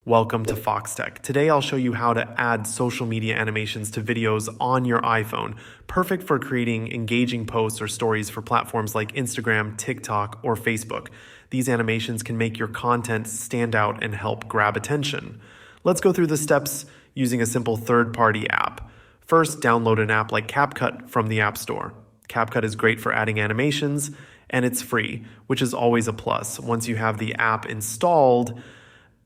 Welcome to Foxtecc. Today I'll show you how to add social media animations to videos on your iPhone, perfect for creating engaging posts or stories for platforms like Instagram, TikTok, or Facebook. These animations can make your content stand out and help grab attention. Let's go through the steps using a simple third-party app. First, download an app like CapCut from the App Store. CapCut is great for adding animations, and it's free, which is always a plus. Once you have the app installed,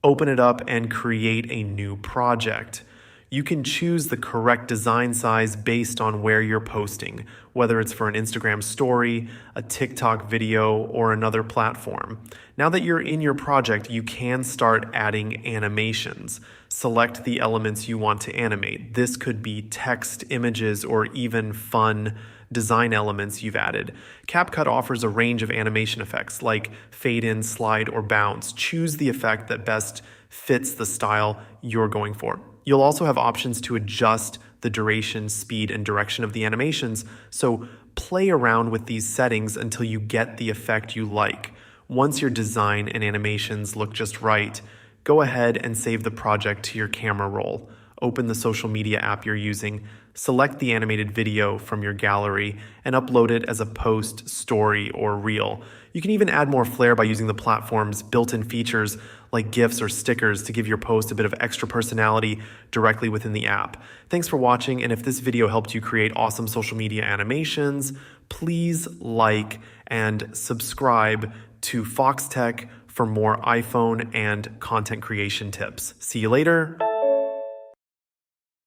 open it up and create a new project. You can choose the correct design size based on where you're posting, whether it's for an Instagram story, a TikTok video, or another platform. Now that you're in your project, you can start adding animations. Select the elements you want to animate. This could be text, images, or even fun design elements you've added. CapCut offers a range of animation effects like fade in, slide, or bounce. Choose the effect that best fits the style you're going for. You'll also have options to adjust the duration, speed, and direction of the animations, so play around with these settings until you get the effect you like. Once your design and animations look just right, go ahead and save the project to your camera roll. Open the social media app you're using, select the animated video from your gallery, and upload it as a post, story, or reel. You can even add more flair by using the platform's built-in features like GIFs or stickers to give your post a bit of extra personality directly within the app. Thanks for watching, and if this video helped you create awesome social media animations, please like and subscribe to Foxtecc for more iPhone and content creation tips. See you later.